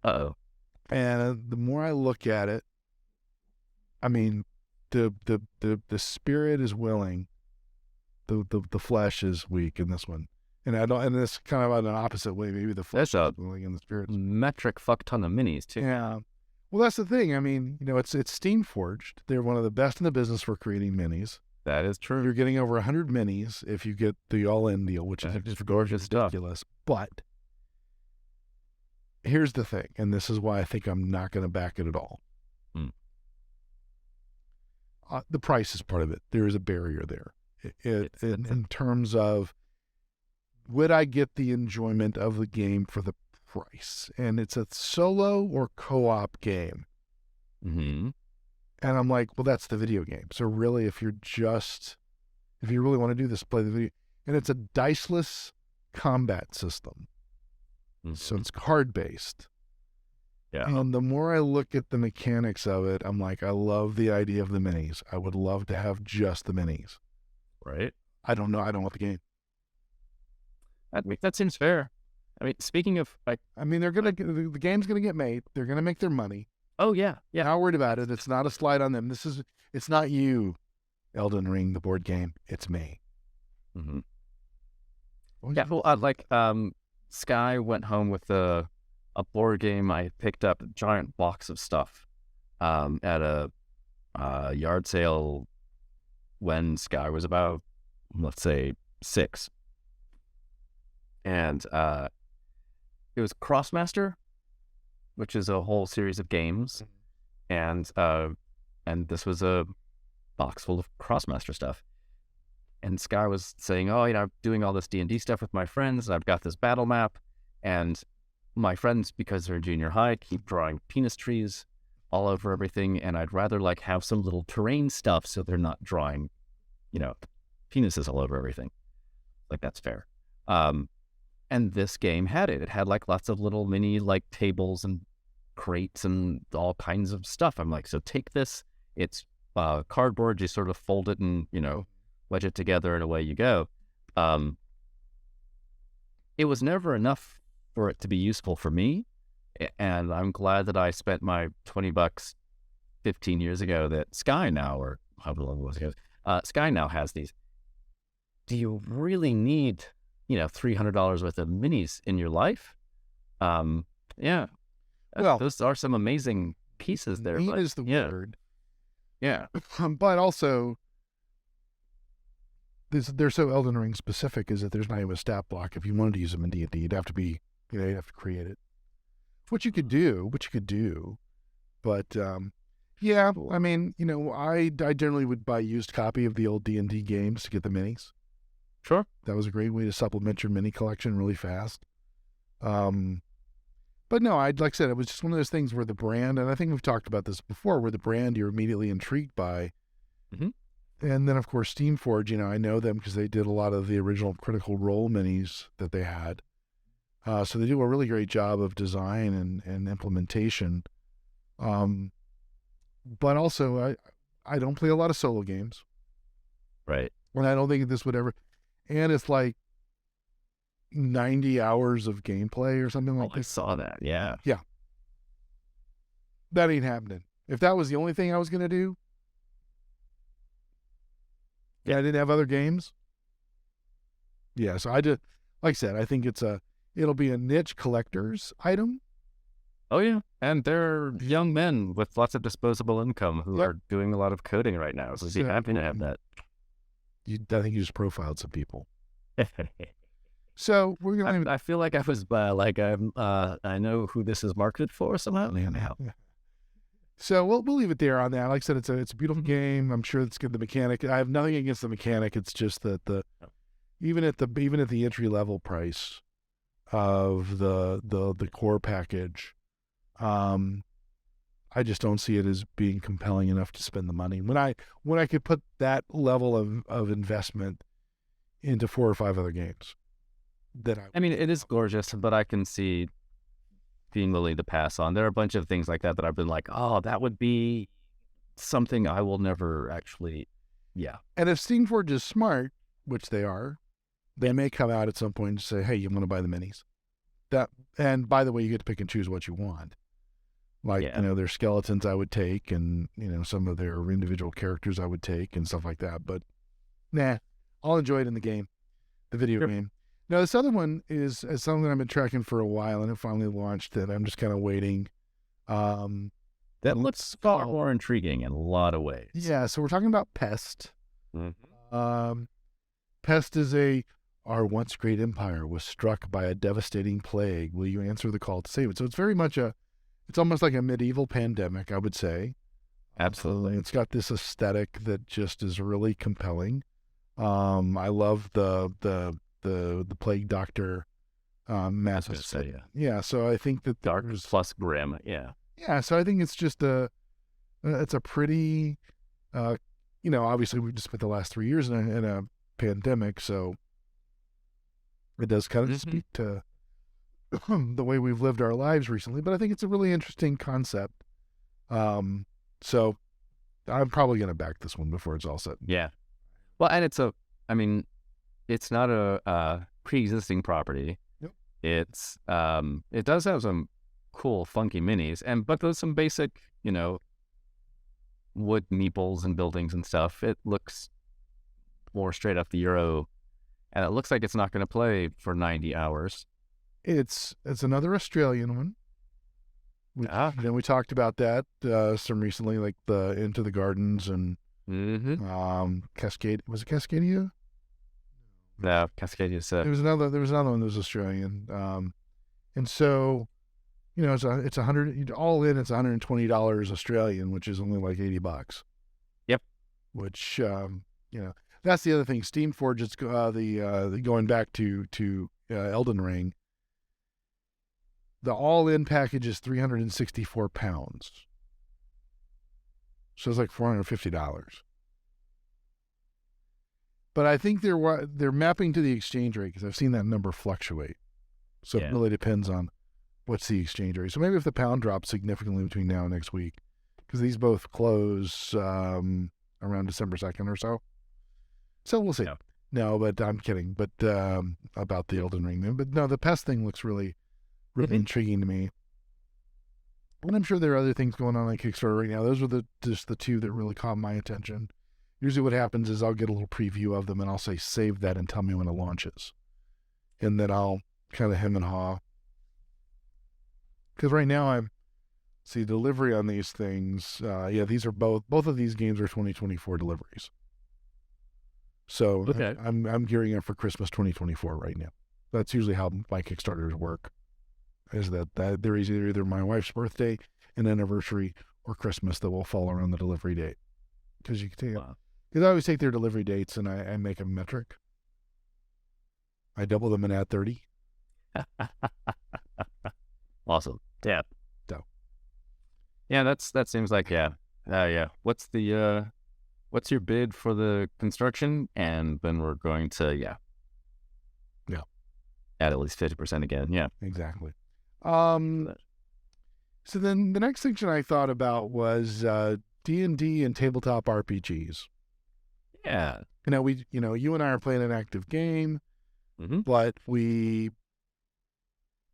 Uh-oh. And the more I look at it, I mean, the spirit is willing. The flesh is weak in this one. And it's kind of in an opposite way. Maybe the flesh is willing and the spirit is metric fuck ton of minis too. Yeah. Well, that's the thing. I mean, it's Steam Forged. They're one of the best in the business for creating minis. That is true. You're getting over 100 minis if you get the all-in deal, which is just gorgeous, ridiculous. But here's the thing, and this is why I think I'm not going to back it at all. The price is part of it. There is a barrier there. In terms of, would I get the enjoyment of the game for the price? And it's a solo or co-op game. Mm-hmm. And I'm like, well, that's the video game. So really, if you really want to do this, play the video. And it's a diceless combat system. Mm-hmm. So it's card-based. Yeah. And the more I look at the mechanics of it, I'm like, I love the idea of the minis. I would love to have just the minis. Right. I don't know. I don't want the game. That seems fair. I mean, speaking of, the game's gonna get made. They're gonna make their money. Oh yeah, yeah. Not worried about it. It's not a slide on them. It's not you, Elden Ring, the board game. It's me. Mm-hmm. Yeah. Well, Sky went home with a board game. I picked up a giant box of stuff at a yard sale when Sky was about, let's say, 6. And it was Crossmaster, which is a whole series of games, and this was a box full of Crossmaster stuff. And Sky was saying, "Oh, I'm doing all this D&D stuff with my friends, and I've got this battle map, and my friends, because they're in junior high, keep drawing penis trees all over everything, and I'd rather have some little terrain stuff so they're not drawing, penises all over everything." That's fair. And this game had it. It had lots of little mini tables and crates and all kinds of stuff. I'm like, so take this. It's cardboard. You sort of fold it and wedge it together, and away you go. It was never enough for it to be useful for me, and I'm glad that I spent my $20 15 years ago that Sky now, or however long it was ago, Sky now has these. Do you really need $300 worth of minis in your life? Yeah. Well, those are some amazing pieces there. Neat is the word. Yeah. But also, they're so Elden Ring specific, is that there's not even a stat block. If you wanted to use them in D&D, you'd have to create it. Which you could do. But, yeah, I mean, I generally would buy a used copy of the old D&D games to get the minis. Sure. That was a great way to supplement your mini collection really fast. But no, like I said, it was just one of those things where the brand, and I think we've talked about this before, where the brand you're immediately intrigued by. Mm-hmm. And then, of course, Steamforge, I know them because they did a lot of the original Critical Role minis that they had. So they do a really great job of design and implementation. But also, I don't play a lot of solo games. Right. And I don't think this would ever... And it's 90 hours of gameplay or something like that. I saw that, yeah. Yeah. That ain't happening. If that was the only thing I was going to do, I didn't have other games. Yeah, so like I said, I think it'll be a niche collector's item. Oh, yeah. And they're young men with lots of disposable income who are doing a lot of coding right now. So be happy to have that. I think you just profiled some people. So we're gonna. I feel like I was I know who this is marketed for somehow. Yeah. So we'll leave it there on that. Like I said, it's a beautiful game. I'm sure it's good. The mechanic. I have nothing against the mechanic. It's just that even at the entry level price of the core package, I just don't see it as being compelling enough to spend the money. When I could put that level of investment into 4 or 5 other games, I mean, it is gorgeous, but I can see being willing to pass on. There are a bunch of things like that I've been like, oh, that would be something I will never actually, yeah. And if Steamforge is smart, which they are, they may come out at some point and say, hey, you want to buy the minis? And by the way, you get to pick and choose what you want. Like, their skeletons I would take, and, some of their individual characters I would take and stuff like that. But, nah, I'll enjoy it in the game, the video game. Now, this other one is something I've been tracking for a while, and it finally launched, and I'm just kind of waiting. That looks far more intriguing in a lot of ways. Yeah, so we're talking about Pest. Mm-hmm. Pest is our once great empire was struck by a devastating plague. Will you answer the call to save it? So it's very much it's almost like a medieval pandemic, I would say. Absolutely. It's got this aesthetic that just is really compelling. I love the plague doctor mask. Yeah, so I think that dark plus grim. Yeah. Yeah, so I think it's just it's a pretty, obviously we just spent the last 3 years in a pandemic, so it does kind of speak to the way we've lived our lives recently, but I think it's a really interesting concept. So I'm probably going to back this one before it's all set. Yeah. Well, and it's not a pre-existing property. Yep. It's, it does have some cool, funky minis, but there's some basic, wood meeples and buildings and stuff. It looks more straight up the Euro, and it looks like it's not going to play for 90 hours. It's another Australian one. We talked about that some recently, like the Into the Gardens and Cascade. Was it Cascadia? No, Cascadia said there was another one that was Australian. And so, it's $100 all in. It's $120 Australian, which is only like $80. Yep. Which that's the other thing. Steamforge. It's the going back to Elden RIng. The all-in package is 364 pounds. So it's like $450. But I think they're mapping to the exchange rate, because I've seen that number fluctuate. So it really depends on what's the exchange rate. So maybe if the pound drops significantly between now and next week, because these both close around December 2nd or so. So we'll see. No, but I'm kidding. But about the Elden RIng. But no, the Pest thing looks really intriguing to me. And I'm sure there are other things going on Kickstarter right now. Those were just the two that really caught my attention. Usually what happens is I'll get a little preview of them and I'll say, save that and tell me when it launches. And then I'll kind of hem and haw. Because right now delivery on these things. These are both of these games are 2024 deliveries. So I'm gearing up for Christmas 2024 right now. That's usually how my Kickstarters work. Is that there is either my wife's birthday, an anniversary, or Christmas that will fall around the delivery date. Because I always take their delivery dates and I make a metric. I double them in at 30. Awesome. Yeah. So. Yeah, that seems like What's your bid for the construction? And then we're going to add at least 50% again. Yeah. Exactly. So then the next section I thought about was D&D and tabletop RPGs. Yeah. You and I are playing an active game, but we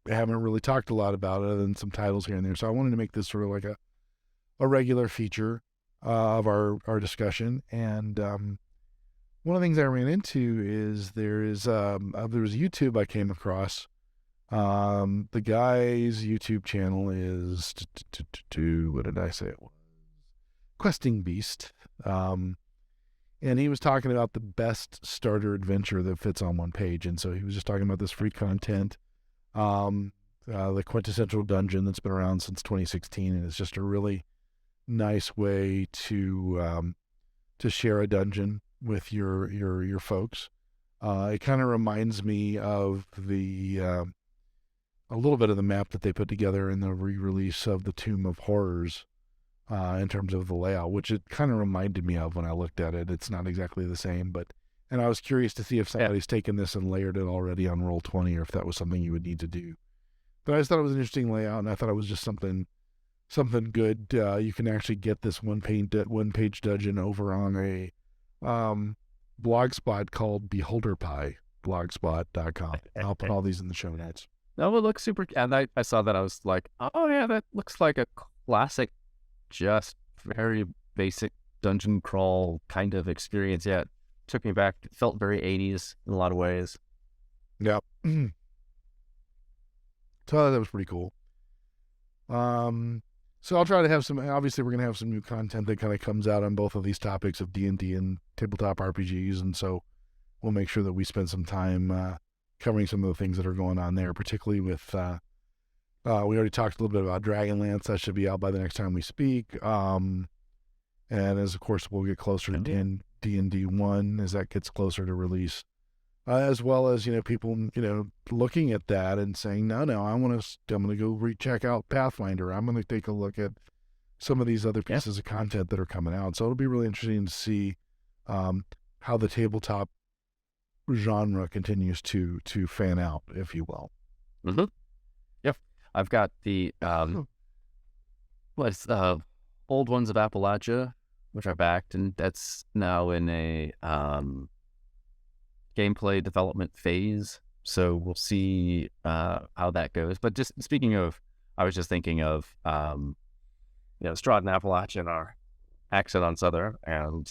haven't really talked a lot about it other than some titles here and there. So I wanted to make this sort of like a regular feature of our discussion. And one of the things I ran into is there was YouTube I came across. The guy's YouTube channel is what did I say it was? Questing Beast. And he was talking about the best starter adventure that fits on one page. And so he was just talking about this free content, the quintessential dungeon that's been around since 2016. And it's just a really nice way to share a dungeon with your folks. It kind of reminds me of a little bit of the map that they put together in the re-release of the Tomb of Horrors, in terms of the layout, which it kind of reminded me of when I looked at it. It's not exactly the same, and I was curious to see if somebody's taken this and layered it already on Roll20, or if that was something you would need to do. But I just thought it was an interesting layout, and I thought it was just something good. You can actually get this one page dungeon over on blogspot called Beholder Pie, blogspot.com. I'll put all these in the show notes. No, it looks super. And I saw that. I was like, oh, yeah, that looks like a classic, just very basic dungeon crawl kind of experience. Yeah, it took me back. It felt very 80s in a lot of ways. Yep. So that was pretty cool. So I'll try to have some, obviously we're going to have some new content that kind of comes out on both of these topics of D&D and tabletop RPGs. And so we'll make sure that we spend some time covering some of the things that are going on there, particularly with, we already talked a little bit about Dragonlance. That should be out by the next time we speak. And as of course, we'll get closer to D&D 1 as that gets closer to release. As well as, people, looking at that and saying, no, I'm going to go recheck out Pathfinder. I'm going to take a look at some of these other pieces of content that are coming out. So it'll be really interesting to see how the tabletop genre continues to fan out, if you will. Mm-hmm. Yep. I've got the, Old Ones of Appalachia, which I backed, and that's now in a gameplay development phase, so we'll see how that goes. But just speaking of, I was just thinking of Schotten Appalachian, our accent on Southern, and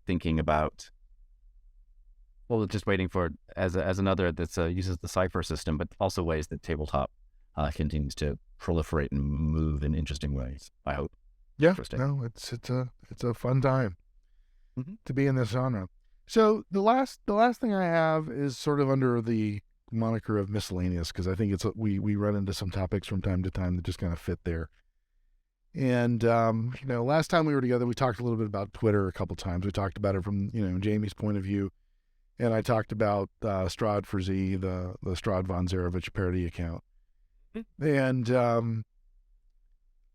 thinking about just waiting for as another that uses the cipher system, but also ways that tabletop continues to proliferate and move in interesting ways. I hope. Yeah, no, it's a fun time to be in this genre. So the last thing I have is sort of under the moniker of miscellaneous, because I think we run into some topics from time to time that just kind of fit there. And last time we were together, we talked a little bit about Twitter a couple times. We talked about it from Jamey's point of view, and I talked about Strahd for Z, the Strahd von Zarevich parody account, and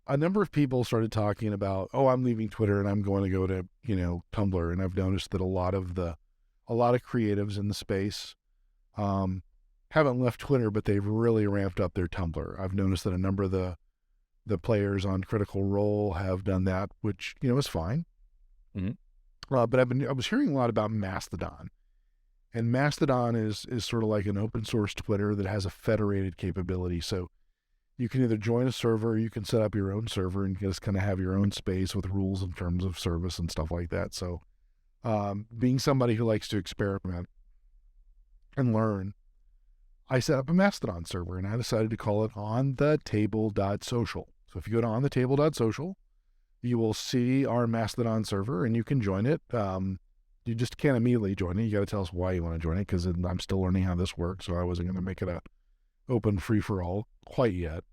a number of people started talking about, I'm leaving Twitter and I'm going to go to, Tumblr. And I've noticed that a lot of creatives in the space haven't left Twitter, but they've really ramped up their Tumblr. I've noticed that a number of the players on Critical Role have done that, which, is fine. Mm-hmm. But I was hearing a lot about Mastodon. And Mastodon is sort of like an open source Twitter that has a federated capability. So you can either join a server, or you can set up your own server and just kind of have your own space with rules in terms of service and stuff like that. So being somebody who likes to experiment and learn, I set up a Mastodon server, and I decided to call it onthetable.social. So if you go to onthetable.social, you will see our Mastodon server, and you can join it. You just can't immediately join it. You got to tell us why you want to join it, because I'm still learning how this works, so I wasn't going to make it a open free-for-all quite yet.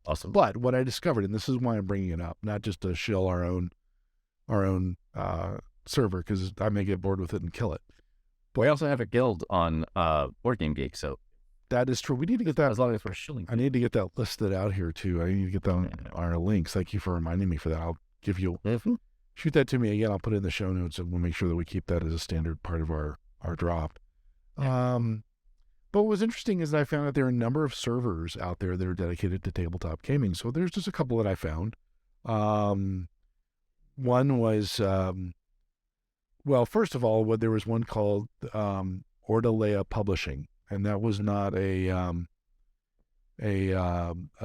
Awesome. But what I discovered, and this is why I'm bringing it up, not just to shill our own server, because I may get bored with it and kill it. But we also have a guild on Board Game Geek, so that is true. We need to get that, as long as we're shilling. I need to get that listed out here too. I need to get that on our links. Thank you for reminding me for that. I'll give you shoot that to me again. I'll put it in the show notes, and we'll make sure that we keep that as a standard part of our drop. Yeah. But what was interesting is that I found that there are a number of servers out there that are dedicated to tabletop gaming. So there's just a couple that I found. One was, first of all, there was one called Ordalea Publishing, and that was not a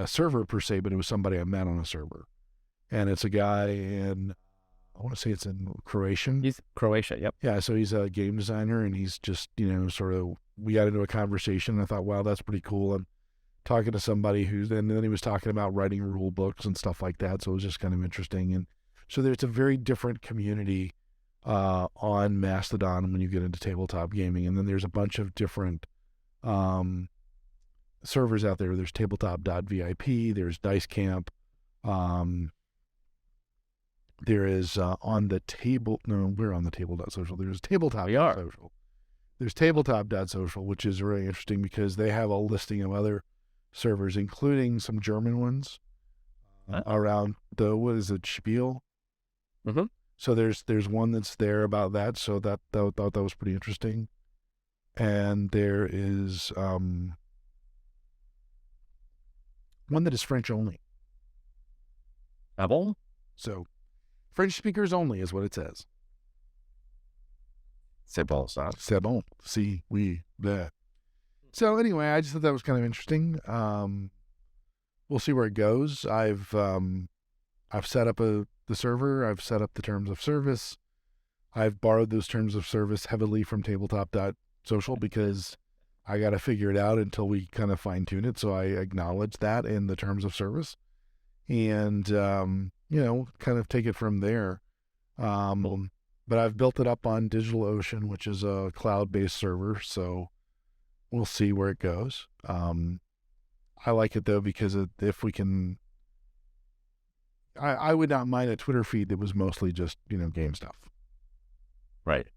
server per se, but it was somebody I met on a server. And it's a guy in, I want to say it's in Croatian. He's Croatia, yep. Yeah, so he's a game designer, and he's just, we got into a conversation, and I thought, wow, that's pretty cool. I'm talking to somebody and then he was talking about writing rule books and stuff like that, so it was just kind of interesting. And so there's a very different community on Mastodon when you get into tabletop gaming, and then there's a bunch of different servers out there. There's tabletop.vip, there's Dice Camp, there is we're on the table.social. There's tabletop.social. There's tabletop.social, which is really interesting because they have a listing of other servers, including some German ones around Spiel. Mm-hmm. So there's one that's there about that. So that was pretty interesting. And there is one that is French only. Ah bon? So French speakers only is what it says. C'est bon, ça. C'est bon. Si, oui, bleh. So anyway, I just thought that was kind of interesting. We'll see where it goes. I've set up the server. I've set up the terms of service. I've borrowed those terms of service heavily from tabletop.social because I got to figure it out until we kind of fine tune it. So I acknowledge that in the terms of service and, kind of take it from there. But I've built it up on DigitalOcean, which is a cloud-based server. So we'll see where it goes. I like it though, because if we can, I would not mind a Twitter feed that was mostly just, game stuff. Right.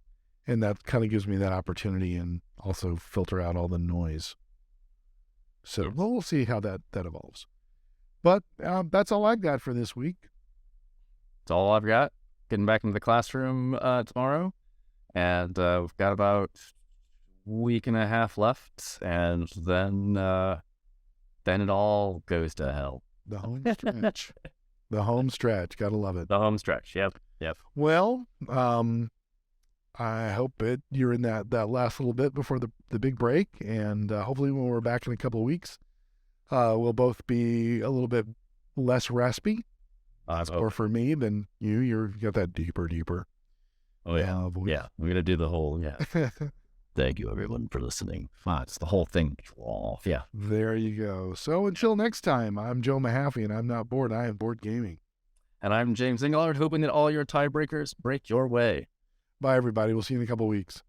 And that kind of gives me that opportunity and also filter out all the noise. So we'll see how that evolves. But that's all I've got for this week. That's all I've got. Getting back into the classroom tomorrow. And we've got about a week and a half left. And then it all goes to hell. The home stretch. The home stretch. Gotta love it. The home stretch. Yep. Well, I hope you're in that last little bit before the big break, and hopefully when we're back in a couple of weeks, we'll both be a little bit less raspy. Or for me than you've got that deeper. Oh yeah, voice. Yeah. We're gonna do the whole Thank you everyone for listening. It's the whole thing. Oh, yeah. There you go. So until next time, I'm Joe Mahaffey, and I'm not bored. I am bored gaming. And I'm James Engelhard, hoping that all your tiebreakers break your way. Bye, everybody. We'll see you in a couple of weeks.